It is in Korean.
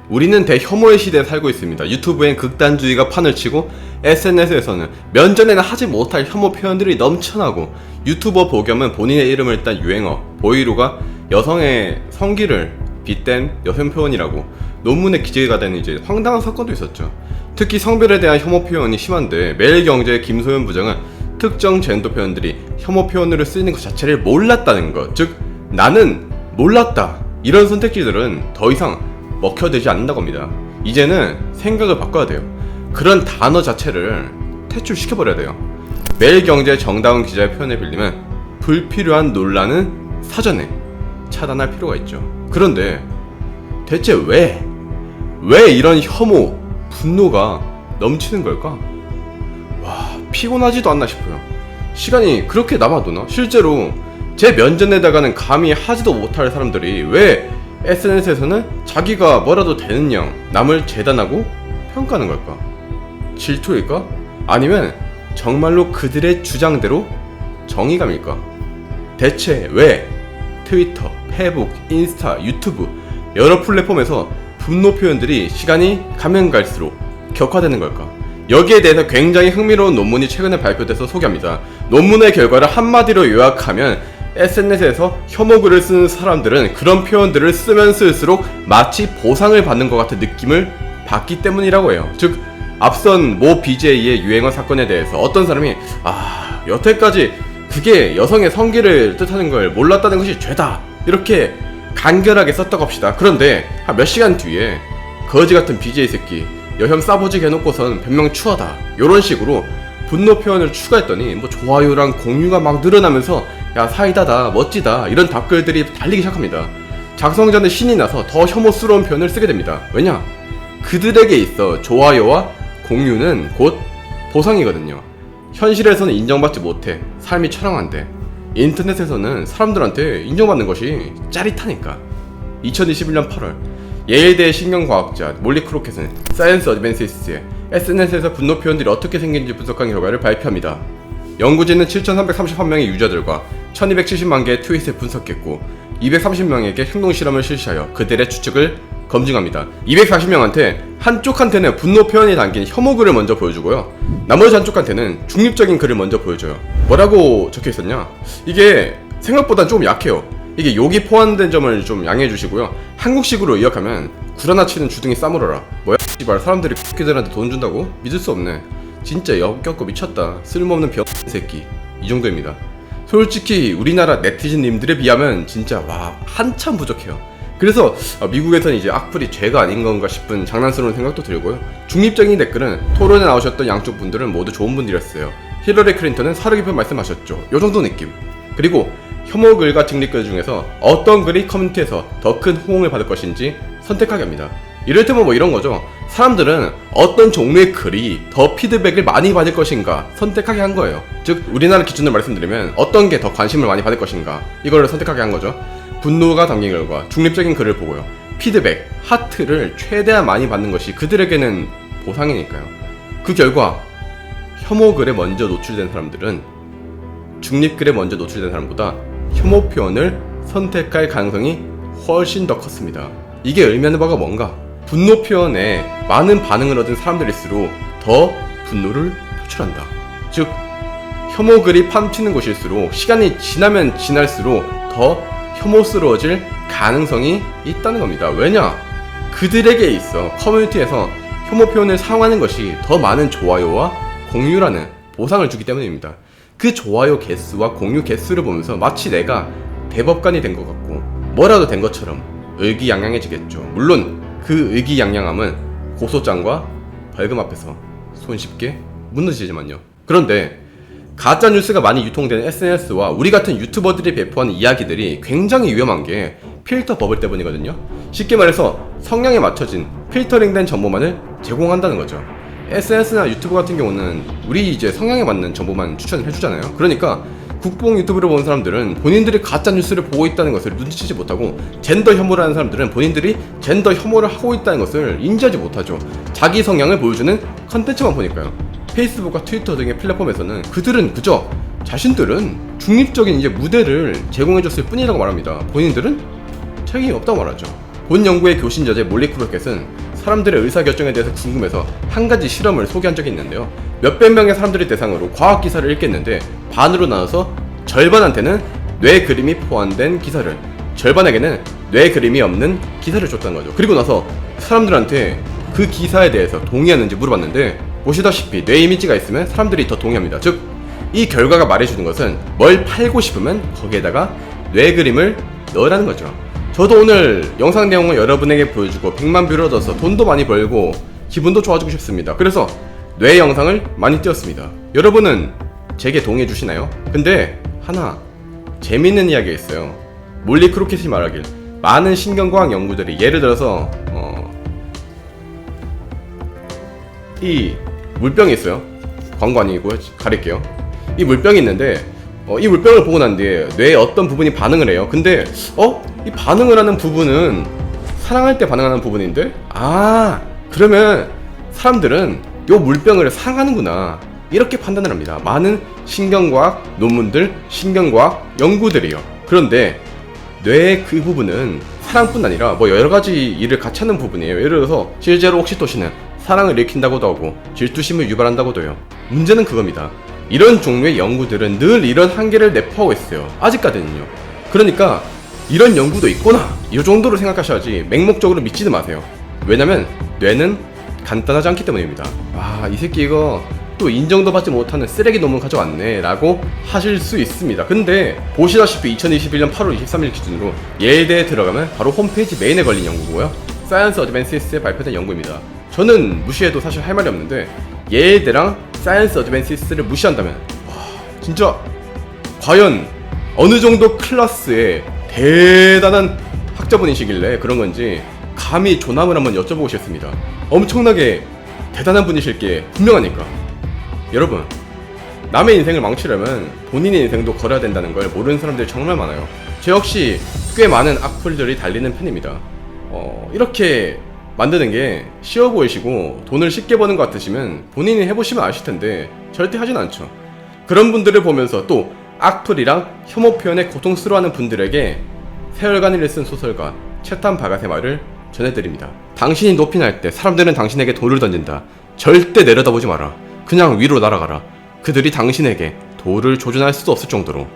우리는 대혐오의 시대에 살고 있습니다. 유튜브엔 극단주의가 판을 치고 SNS에서는 면전에는 하지 못할 혐오 표현들이 넘쳐나고 유튜버 보겸은 본인의 이름을 딴 유행어 보이루가 여성의 성기를 빗댄 여성 표현이라고 논문에 기재가 되는 이제 황당한 사건도 있었죠. 특히 성별에 대한 혐오 표현이 심한데 매일경제의 김소연 부장은 특정 젠더 표현들이 혐오 표현으로 쓰이는 것 자체를 몰랐다는 것, 즉 나는 몰랐다, 이런 선택지들은 더 이상 먹혀되지 않는다고 합니다. 이제는 생각을 바꿔야 돼요. 그런 단어 자체를 퇴출시켜버려야 돼요. 매일경제 정다운 기자의 표현을 빌리면 불필요한 논란은 사전에 차단할 필요가 있죠. 그런데 대체 왜 이런 혐오, 분노가 넘치는 걸까? 와, 피곤하지도 않나 싶어요. 시간이 그렇게 남아도나? 실제로 제 면전에다가는 감히 하지도 못할 사람들이 왜 SNS에서는 자기가 뭐라도 되는 양 남을 재단하고 평가하는 걸까? 질투일까? 아니면 정말로 그들의 주장대로 정의감일까? 대체 왜 트위터, 페이북, 인스타, 유튜브 여러 플랫폼에서 분노 표현들이 시간이 가면 갈수록 격화되는 걸까? 여기에 대해서 굉장히 흥미로운 논문이 최근에 발표돼서 소개합니다. 논문의 결과를 한마디로 요약하면 SNS에서 혐오글을 쓰는 사람들은 그런 표현들을 쓰면 쓸수록 마치 보상을 받는 것 같은 느낌을 받기 때문이라고 해요. 즉 앞선 모 BJ의 유행어 사건에 대해서 어떤 사람이 여태까지 그게 여성의 성기를 뜻하는 걸 몰랐다는 것이 죄다, 이렇게 간결하게 썼다고 합시다. 그런데 한 몇 시간 뒤에 거지 같은 BJ 새끼 여혐 싸보지 해놓고선 변명 추하다, 요런 식으로 분노 표현을 추가했더니 뭐 좋아요랑 공유가 막 늘어나면서 야 사이다다, 멋지다, 이런 답글들이 달리기 시작합니다. 작성자는 신이 나서 더 혐오스러운 표현을 쓰게 됩니다. 왜냐? 그들에게 있어 좋아요와 공유는 곧 보상이거든요. 현실에서는 인정받지 못해 삶이 처량한데 인터넷에서는 사람들한테 인정받는 것이 짜릿하니까. 2021년 8월 예일대 신경과학자 몰리 크로켓은 사이언스 어드밴시스에 SNS에서 분노 표현들이 어떻게 생기는지 분석한 결과를 발표합니다. 연구진은 7,331명의 유저들과 1,270만 개의 트윗을 분석했고 230명에게 행동 실험을 실시하여 그들의 추측을 검증합니다. 240명한테 한쪽한테는 분노 표현이 담긴 혐오글을 먼저 보여주고요, 나머지 한쪽한테는 중립적인 글을 먼저 보여줘요. 뭐라고 적혀있었냐? 이게 생각보다 조금 약해요. 이게 욕이 포함된 점을 좀 양해해 주시고요. 한국식으로 의역하면 구라나 치는 주둥이 싸물어라. 뭐야 씨발, 사람들이 X들한테 돈 준다고? 믿을 수 없네. 진짜 역겹고 미쳤다. 쓸모없는 병 새끼. 이 정도입니다. 솔직히 우리나라 네티즌님들에 비하면 진짜 한참 부족해요. 그래서 미국에서는 이제 악플이 죄가 아닌 건가 싶은 장난스러운 생각도 들고요. 중립적인 댓글은 토론에 나오셨던 양쪽 분들은 모두 좋은 분들이었어요. 힐러리 클린턴은 사르기 편 말씀하셨죠. 요 정도 느낌. 그리고 혐오글과 중립글 중에서 어떤 글이 커뮤니티에서 더 큰 호응을 받을 것인지 선택하게 합니다. 이를테면 뭐 이런 거죠. 사람들은 어떤 종류의 글이 더 피드백을 많이 받을 것인가 선택하게 한 거예요. 즉 우리나라 기준으로 말씀드리면 어떤 게 더 관심을 많이 받을 것인가, 이걸 선택하게 한 거죠. 분노가 담긴 글과 중립적인 글을 보고요, 피드백, 하트를 최대한 많이 받는 것이 그들에게는 보상이니까요. 그 결과 혐오글에 먼저 노출된 사람들은 중립글에 먼저 노출된 사람보다 혐오 표현을 선택할 가능성이 훨씬 더 컸습니다. 이게 의미하는 바가 뭔가? 분노 표현에 많은 반응을 얻은 사람들일수록 더 분노를 표출한다. 즉 혐오글이 판치는 곳일수록 시간이 지나면 지날수록 더 혐오스러워질 가능성이 있다는 겁니다. 왜냐? 그들에게 있어 커뮤니티에서 혐오 표현을 사용하는 것이 더 많은 좋아요와 공유라는 보상을 주기 때문입니다. 그 좋아요 개수와 공유 개수를 보면서 마치 내가 대법관이 된 것 같고 뭐라도 된 것처럼 의기양양해지겠죠. 물론 그 의기양양함은 고소장과 벌금 앞에서 손쉽게 무너지지만요. 그런데 가짜뉴스가 많이 유통되는 SNS와 우리 같은 유튜버들이 배포하는 이야기들이 굉장히 위험한 게 필터 버블 때문이거든요. 쉽게 말해서 성향에 맞춰진 필터링된 정보만을 제공한다는 거죠. SNS나 유튜브 같은 경우는 우리 이제 성향에 맞는 정보만 추천을 해주잖아요. 그러니까 국뽕 유튜브를 보는 사람들은 본인들이 가짜뉴스를 보고 있다는 것을 눈치채지 못하고, 젠더 혐오를 하는 사람들은 본인들이 젠더 혐오를 하고 있다는 것을 인지하지 못하죠. 자기 성향을 보여주는 컨텐츠만 보니까요. 페이스북과 트위터 등의 플랫폼에서는 그들은 그저 자신들은 중립적인 이제 무대를 제공해줬을 뿐이라고 말합니다. 본인들은 책임이 없다고 말하죠. 본 연구의 교신 저자 몰리 크로켓은 사람들의 의사결정에 대해서 궁금해서 한 가지 실험을 소개한 적이 있는데요. 몇백 명의 사람들을 대상으로 과학 기사를 읽겠는데 반으로 나눠서 절반한테는 뇌 그림이 포함된 기사를, 절반에게는 뇌 그림이 없는 기사를 줬다는 거죠. 그리고 나서 사람들한테 그 기사에 대해서 동의하는지 물어봤는데 보시다시피 뇌 이미지가 있으면 사람들이 더 동의합니다. 즉, 이 결과가 말해주는 것은 뭘 팔고 싶으면 거기에다가 뇌 그림을 넣으라는 거죠. 저도 오늘 영상 내용을 여러분에게 보여주고 100만 뷰를 얻어서 돈도 많이 벌고 기분도 좋아지고 싶습니다. 그래서 뇌 영상을 많이 띄웠습니다. 여러분은 제게 동의해 주시나요? 근데 하나 재밌는 이야기가 있어요. 몰리 크로켓이 말하길 많은 신경과학 연구들이 예를 들어서 이 물병이 있어요. 광고 아니고 가릴게요. 이 물병이 있는데 이 물병을 보고 난 뒤에 뇌의 어떤 부분이 반응을 해요. 근데 이 반응을 하는 부분은 사랑할 때 반응하는 부분인데 그러면 사람들은 요 물병을 사랑하는구나 이렇게 판단을 합니다. 많은 신경과학 논문들, 신경과학 연구들이요. 그런데 뇌의 그 부분은 사랑뿐 아니라 뭐 여러가지 일을 같이 하는 부분이에요. 예를 들어서 실제로 옥시토신은 사랑을 일으킨다고도 하고 질투심을 유발한다고도 해요. 문제는 그겁니다. 이런 종류의 연구들은 늘 이런 한계를 내포하고 있어요. 아직까지는요. 그러니까 이런 연구도 있구나 이 정도로 생각하셔야지 맹목적으로 믿지도 마세요. 왜냐면 뇌는 간단하지 않기 때문입니다. 이 새끼 이거 또 인정도 받지 못하는 쓰레기 논문 가져왔네 라고 하실 수 있습니다. 근데 보시다시피 2021년 8월 23일 기준으로 예일대에 들어가면 바로 홈페이지 메인에 걸린 연구고요. 사이언스 어드밴시스에 발표된 연구입니다. 저는 무시해도 사실 할 말이 없는데 예일대랑 사이언스 어드밴시스를 무시한다면 진짜 과연 어느 정도 클래스의 대단한 학자분이시길래 그런 건지 감히 조남을 한번 여쭤보고 싶습니다. 엄청나게 대단한 분이실 게 분명하니까. 여러분, 남의 인생을 망치려면 본인의 인생도 걸어야 된다는 걸 모르는 사람들이 정말 많아요. 저 역시 꽤 많은 악플들이 달리는 편입니다. 이렇게 만드는 게 쉬워 보이시고 돈을 쉽게 버는 것 같으시면 본인이 해보시면 아실 텐데 절대 하진 않죠. 그런 분들을 보면서 또 악플이랑 혐오 표현에 고통스러워하는 분들에게 세월간이를 쓴 소설가 채탄 바가세 말을 전해드립니다. 당신이 높이 날 때 사람들은 당신에게 돌을 던진다. 절대 내려다보지 마라. 그냥 위로 날아가라. 그들이 당신에게 돌을 조준할 수도 없을 정도로.